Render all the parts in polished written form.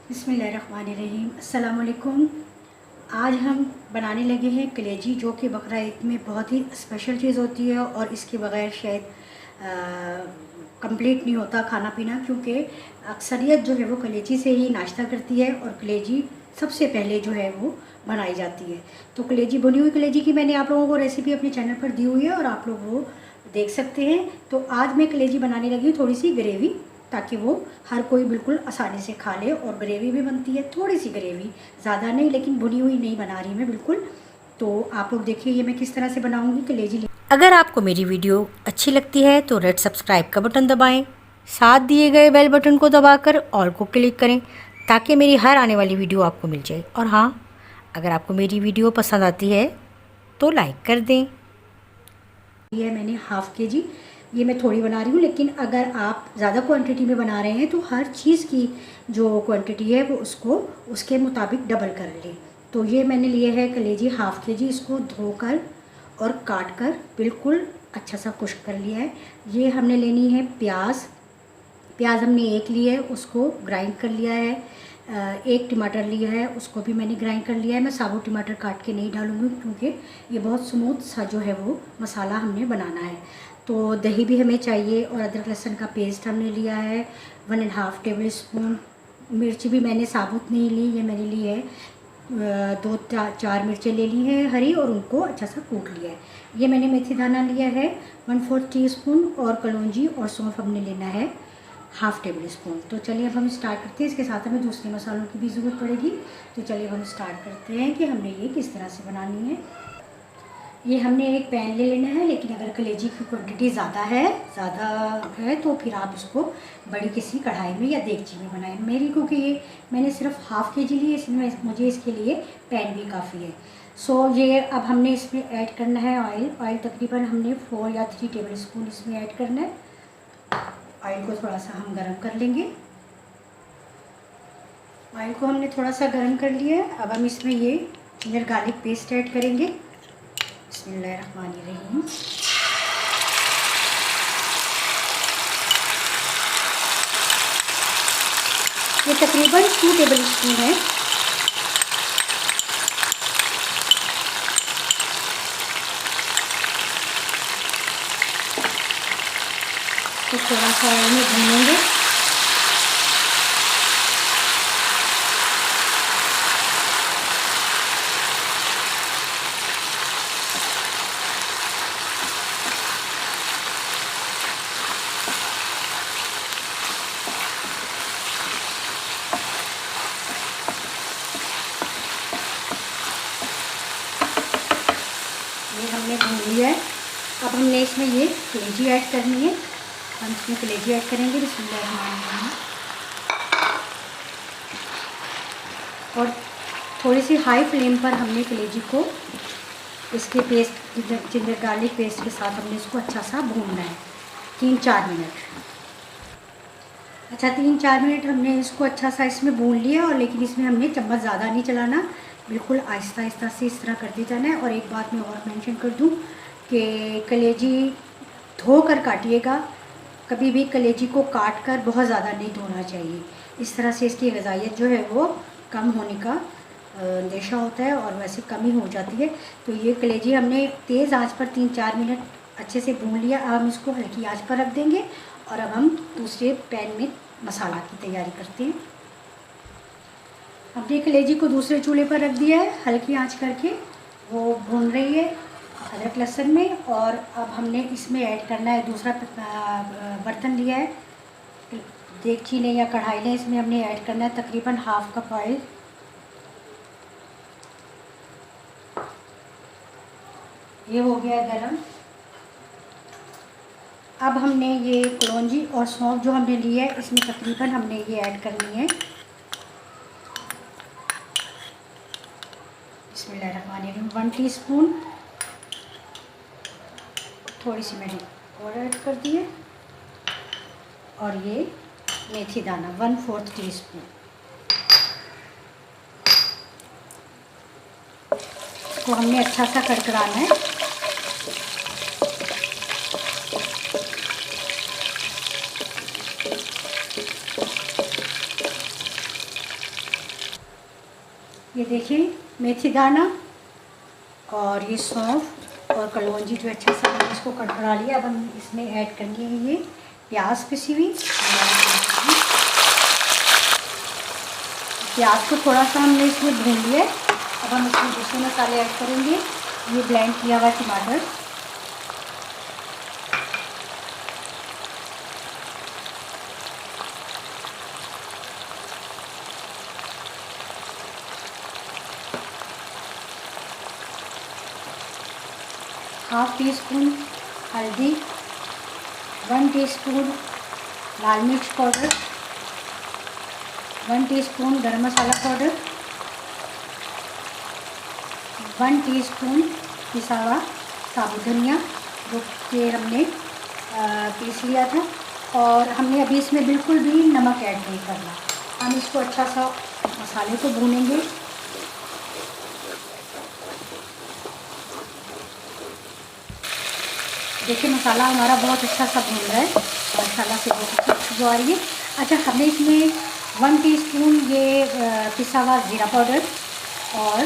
बिस्मिल्लाहिर्रहमानिर्रहीम। अस्सलाम वालेकुम। आज हम बनाने लगे हैं कलेजी, जो कि बकरा ईद में बहुत ही स्पेशल चीज़ होती है और इसके बगैर शायद कंप्लीट नहीं होता खाना पीना, क्योंकि अक्सरियत जो है वो कलेजी से ही नाश्ता करती है और कलेजी सबसे पहले जो है वो बनाई जाती है। तो कलेजी, भुनी हुई कलेजी की मैंने आप लोगों को रेसिपी अपने चैनल पर दी हुई है और आप लोग वो देख सकते हैं। तो आज मैं कलेजी बनाने लगी हूँ थोड़ी सी ग्रेवी, ताकि वो हर कोई बिल्कुल आसानी से खा ले। और ग्रेवी भी बनती है, थोड़ी सी ग्रेवी, ज़्यादा नहीं, लेकिन भुनी हुई नहीं बना रही मैं बिल्कुल। तो आप लोग देखिए ये मैं किस तरह से बनाऊंगी कलेजी। अगर आपको मेरी वीडियो अच्छी लगती है तो रेड सब्सक्राइब का बटन दबाएं, साथ दिए गए बेल बटन को दबाकर ऑल को क्लिक करें ताकि मेरी हर आने वाली वीडियो आपको मिल जाए। और हाँ, अगर आपको मेरी वीडियो पसंद आती है तो लाइक कर दें। ये मैंने हाफ़ के जी, ये मैं थोड़ी बना रही हूँ, लेकिन अगर आप ज़्यादा क्वांटिटी में बना रहे हैं तो हर चीज़ की जो क्वांटिटी है वो उसको उसके मुताबिक डबल कर लें। तो ये मैंने लिए है कलेजी हाफ़ के जी, इसको धोकर और काट कर बिल्कुल अच्छा सा खुश्क कर लिया है। ये हमने लेनी है प्याज हमने एक ली है, उसको ग्राइंड कर लिया है। एक टमाटर लिया है, उसको भी मैंने ग्राइंड कर लिया है। मैं साबुत टमाटर काट के नहीं डालूँगी, क्योंकि ये बहुत स्मूथ सा जो है वो मसाला हमने बनाना है। तो दही भी हमें चाहिए और अदरक लहसुन का पेस्ट हमने लिया है 1.5 टेबल स्पून। मिर्च भी मैंने साबुत नहीं ली, ये मैंने ली है 2-4 मिर्चें ले ली हैं हरी, और उनको अच्छा सा कूट लिया है। ये मैंने मेथी दाना लिया है 1/4 टीस्पून, और कलौंजी और सौंफ हमने लेना है हाफ़ टेबल स्पून। तो चलिए अब हम स्टार्ट करते हैं। इसके साथ हमें दूसरे मसालों की भी ज़रूरत पड़ेगी। तो चलिए अब हम स्टार्ट करते हैं कि हमने ये किस तरह से बनानी है। ये हमने एक पैन ले लेना है, लेकिन अगर कलेजी की क्वांटिटी ज़्यादा है तो फिर आप उसको बड़ी किसी कढ़ाई में या देगची में बनाएं। मेरी, क्योंकि ये मैंने सिर्फ हाफ़ के जी लिए, इसमें मुझे इसके लिए पैन भी काफ़ी है। सो ये अब हमने इसमें ऐड करना है ऑयल तकरीबन हमने 4 या 3 टेबल स्पून इसमें ऐड करना है। ऑयल को थोड़ा सा हम गरम कर लेंगे। ऑयल को हमने थोड़ा सा गरम कर लिया है। अब हम इसमें ये जिंजर गार्लिक पेस्ट ऐड करेंगे। बिस्मिल्लाहिर्रहमानिर्रहीम। ये तकरीबन 2 टेबल स्पून है। तो थोड़ा सा ऑयल में भूनेंगे। ये हमने भून लिया है। अब हमने इसमें ये कलेजी ऐड करनी है। हम इसमें कलेजी ऐड करेंगे। बिस्मिल्लाहिर्रहमानिर्रहीम। और थोड़ी सी हाई फ्लेम पर हमने कलेजी को इसके पेस्ट, जिंजर गार्लिक पेस्ट के साथ हमने इसको अच्छा सा भूनना है 3-4 मिनट। अच्छा, 3-4 मिनट हमने इसको अच्छा सा इसमें भून लिया। और लेकिन इसमें हमने चम्मच ज़्यादा नहीं चलाना, बिल्कुल आहिस्ता आहिस्ता से इस तरह करते जाना है। और एक बात मैं और मेंशन कर दूं कि कलेजी धोकर काटिएगा। कभी भी कलेजी को काट कर बहुत ज़्यादा नहीं धोना चाहिए। इस तरह से इसकी ग़िज़ाइयत जो है वो कम होने का अंदेशा होता है, और वैसे कम ही हो जाती है। तो ये कलेजी हमने तेज़ आंच पर 3-4 मिनट अच्छे से भून लिया। अब हम इसको हल्की आंच पर रख देंगे और अब हम दूसरे पैन में मसाला की तैयारी करते हैं। हमने कलेजी को दूसरे चूल्हे पर रख दिया है, हल्की आंच करके वो भून रही है अदरक लहसुन में। और अब हमने इसमें ऐड करना है दूसरा बर्तन लिया है, देगची लें या कढ़ाई लें, इसमें हमने ऐड करना है तकरीबन हाफ़ कप ऑयल। ये हो गया गरम। अब हमने ये कलौंजी और सौंफ जो हमने ली है, इसमें तकरीबन हमने ये ऐड करनी है। बिस्मिल्लाहिर्रहमानिर्रहीम। 1 टीस्पून, थोड़ी सी मैंने और ऐड कर दी है। और ये मेथी दाना 1/4 टीस्पून। इसको हमने अच्छा सा कड़कड़ाना है। ये देखिए मेथी दाना और ये सौंफ और कलौंजी जो अच्छा सा मैंने इसको कड़कड़ा लिया। अब हम इसमें ऐड करेंगे ये प्याज पिसी हुई। प्याज को थोड़ा सा हमने इसमें भून लिया। अब हम इसमें दूसरे मसाले ऐड करेंगे। ये ब्लेंड किया हुआ टमाटर, हाफ टी स्पून हल्दी, 1 टीस्पून लाल मिर्च पाउडर, 1 टीस्पून गरम मसाला पाउडर, 1 टीस्पून पिसा हुआ साबुत धनिया जो कि हमने पीस लिया था। और हमने अभी इसमें बिल्कुल भी नमक ऐड नहीं करना। हम इसको अच्छा सा मसाले को भूनेंगे। देखिए मसाला हमारा बहुत अच्छा सा भून रहा है, माशाल्लाह से बहुत अच्छी खुशबू आ रही है। अच्छा, हमने इसमें 1 टीस्पून ये पिसा हुआ ज़ीरा पाउडर और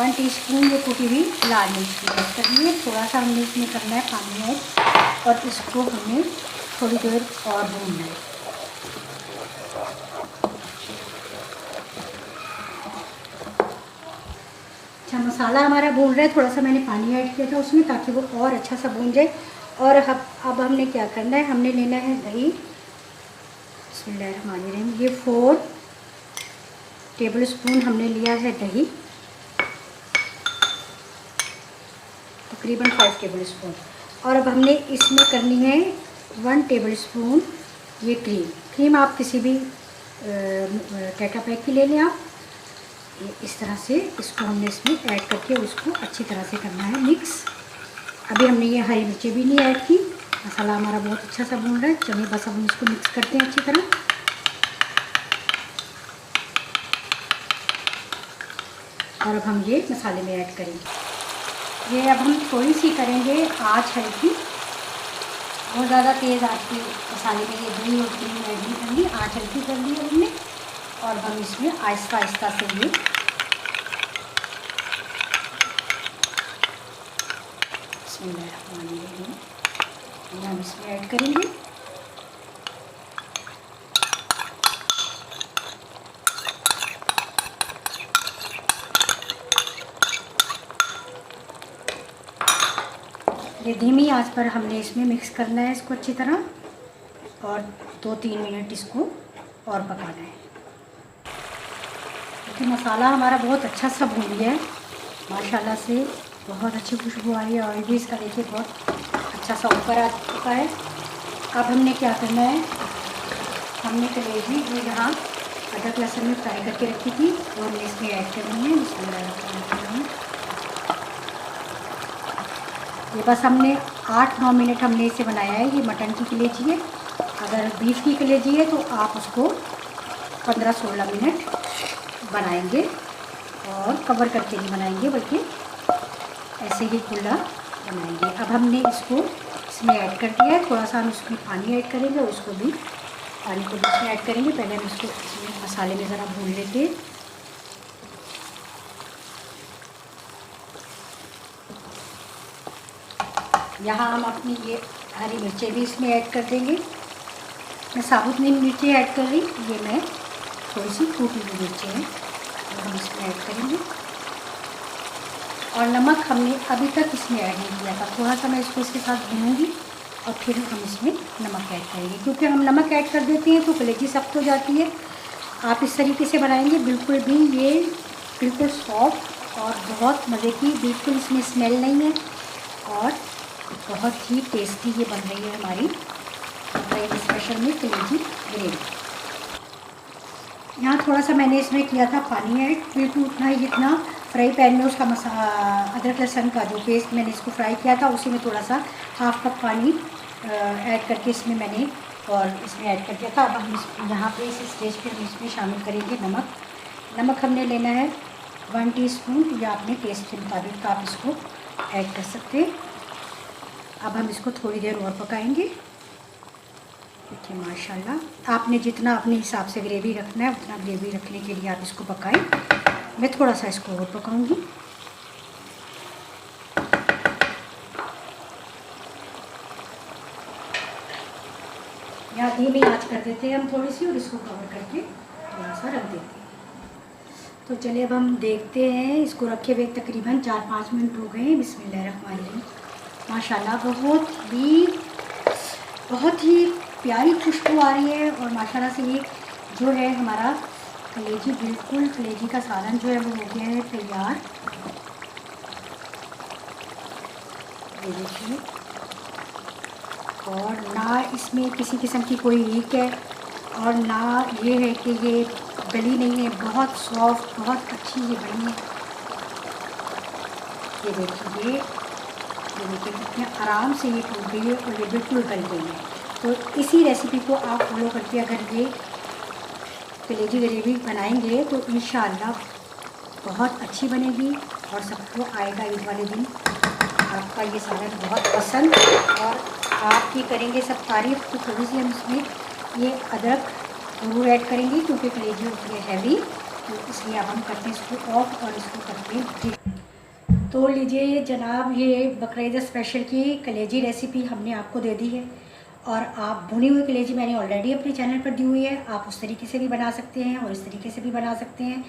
1 टीस्पून ये कुटी हुई लाल मिर्च की ऐड करनी है। थोड़ा सा हमने इसमें करना है पानी ऐड और इसको हमें थोड़ी देर और भूनना है। अच्छा, मसाला हमारा भून रहा है। थोड़ा सा मैंने पानी ऐड किया था उसमें ताकि वो और अच्छा सा भून जाए। और अब हमने क्या करना है, हमने लेना है दही। बिस्मिल्लाहिर्रहमानिर्रहीम। ये 4 टेबल स्पून हमने लिया है दही, तकरीबन 5 टेबल स्पून। और अब हमने इसमें करनी है 1 टेबल स्पून ये क्रीम आप किसी भी टेट्रा पैक की ले लें आप। इस तरह से इसको हमने इसमें ऐड करके उसको अच्छी तरह से करना है मिक्स। अभी हमने ये हरी मिर्ची भी नहीं ऐड की। मसाला हमारा बहुत अच्छा सा भून रहा है। चलिए बस हम इसको मिक्स करते हैं अच्छी तरह। और अब हम ये मसाले में ऐड करेंगे। ये अब हम थोड़ी सी करेंगे आँच हल्की, बहुत ज़्यादा तेज़ आँच की मसाले में ये दही और क्रीम ऐड नहीं करनी। आँच हल्की कर दी है हमने और हम इसमें आहिस्ता आहिस्ता से ये हम इसमें ऐड करेंगे। ये धीमी आंच पर हमने इसमें मिक्स करना है इसको अच्छी तरह और 2-3 मिनट इसको और पकाना है। देखिए मसाला हमारा बहुत अच्छा सा भून गया है, माशाल्लाह से बहुत अच्छी खुशबू आ रही है। ऑयल भी इसका देखिए बहुत अच्छा सा ऊपर आ चुका है। अब हमने क्या करना है, हमने कलेजी जो यहाँ अदरक लहसुन में फ्राई करके रखी थी वो हमने इसमें ऐड करनी है। ये बस हमने 8-9 मिनट हमने इसे बनाया है। ये मटन की कलेजी है। अगर बीफ की कलेजी है तो आप उसको 15-16 मिनट बनाएंगे और कवर करके नहीं बनाएंगे बल्कि ऐसे ही खुला बनाएंगे। अब हमने इसको इसमें ऐड कर दिया है। थोड़ा सा हम इसमें पानी ऐड करेंगे और उसको भी पानी को भी इसमें ऐड करेंगे। पहले हम इसको इसमें मसाले में ज़रा भून लेते हैं। यहाँ हम अपनी ये हरी मिर्चें भी इसमें ऐड कर देंगे। मैं साबुत नहीं मिर्ची ऐड कर रही, ये मैं थोड़ी सी टूटी हुई मिर्ची है तो हम इसमें ऐड करेंगे। और नमक हमने अभी तक इसमें ऐड नहीं किया था। थोड़ा सा मैं इसको इसके साथ भूनूंगी और फिर हम इसमें नमक ऐड करेंगे, क्योंकि हम नमक ऐड कर देते हैं तो कलेजी सख्त हो जाती है। आप इस तरीके से बनाएंगे बिल्कुल भी ये बिल्कुल सॉफ्ट और बहुत मज़े की, बिल्कुल इसमें स्मेल नहीं है और बहुत ही टेस्टी ये बन रही है हमारी स्पेशल में कलेजी ग्रेवी। यहाँ थोड़ा सा मैंने इसमें किया था पानी ऐड, बिल्कुल उतना ही जितना फ्राई पैन में उसका अदरक लहसुन का जो पेस्ट मैंने इसको फ्राई किया था उसी में थोड़ा सा हाफ कप पानी ऐड करके इसमें मैंने और इसमें ऐड कर दिया था। अब हम यहाँ पे इस स्टेज पे हम इसमें शामिल करेंगे नमक। नमक हमने लेना है 1 टीस्पून या अपने टेस्ट के मुताबिक आप इसको ऐड कर सकते हैं। अब हम इसको थोड़ी देर और पकाएंगे। देखिए माशाल्लाह, आपने जितना अपने हिसाब से ग्रेवी रखना है उतना ग्रेवी रखने के लिए आप इसको पकाएं। मैं थोड़ा सा इसको और पकाऊंगी। यहाँ धीमी आंच कर देते हैं हम थोड़ी सी और इसको कवर करके थोड़ा सा रख देते हैं। तो चलिए अब हम देखते हैं। इसको रखे हुए तकरीबन 4-5 मिनट हो गए। बिस्मिल्लाहिर्रहमानिर्रहीम। माशाल्लाह बहुत ही प्यारी खुशबू आ रही है और माशाल्लाह से ये जो है हमारा कलेजी, बिल्कुल कलेजी का सालन जो है वो हो गया है तैयार। ये देखिए, और ना इसमें किसी किस्म की कोई लीक है और ना ये है कि ये गली नहीं है, बहुत सॉफ्ट, बहुत अच्छी ये बनी है। ये देखिए कितने आराम से ये टूट गई है और ये बिल्कुल गल गई है। तो इसी रेसिपी को आप फॉलो करके अगर ये कलेजी ग्रेवी बनाएंगे तो इंशाअल्लाह बहुत अच्छी बनेगी और सबको आएगा ईद वाले दिन आपका ये सालन बहुत पसंद और आप भी करेंगे सब तारीफ़। तो थोड़ी सी हम इसमें ये अदरक ज़रूर ऐड करेंगे क्योंकि कलेजी होती है हैवी, तो इसलिए अब हम करते हैं इसको ऑफ और इसको करते हैं। तो लीजिए जनाब, ये बकरीद स्पेशल की कलेजी रेसिपी हमने आपको दे दी है और आप भुनी हुई कलेजी मैंने ऑलरेडी अपने चैनल पर दी हुई है। आप उस तरीके से भी बना सकते हैं और इस तरीके से भी बना सकते हैं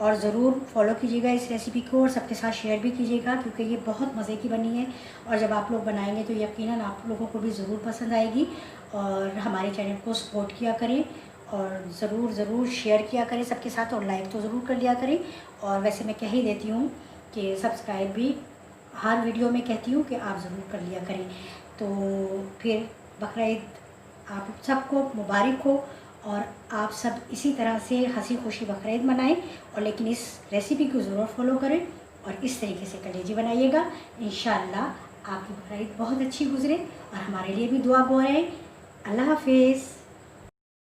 और ज़रूर फॉलो कीजिएगा इस रेसिपी को और सबके साथ शेयर भी कीजिएगा क्योंकि ये बहुत मज़े की बनी है और जब आप लोग बनाएंगे तो यकीनन आप लोगों को भी ज़रूर पसंद आएगी। और हमारे चैनल को सपोर्ट किया करें और ज़रूर शेयर किया करें सबके साथ और लाइक तो ज़रूर कर लिया करें। और वैसे मैं कह ही देती हूँ कि सब्सक्राइब भी हर वीडियो में कहती हूँ कि आप ज़रूर कर लिया करें। तो फिर बकरीद आप सबको मुबारक हो और आप सब इसी तरह से हंसी खुशी बकरीद मनाएं और लेकिन इस रेसिपी को ज़रूर फॉलो करें और इस तरीके से कलेजी बनाइएगा। इंशाअल्लाह आपकी बकरीद बहुत अच्छी गुजरे और हमारे लिए भी दुआ गो रहे। अल्लाह हाफिज़।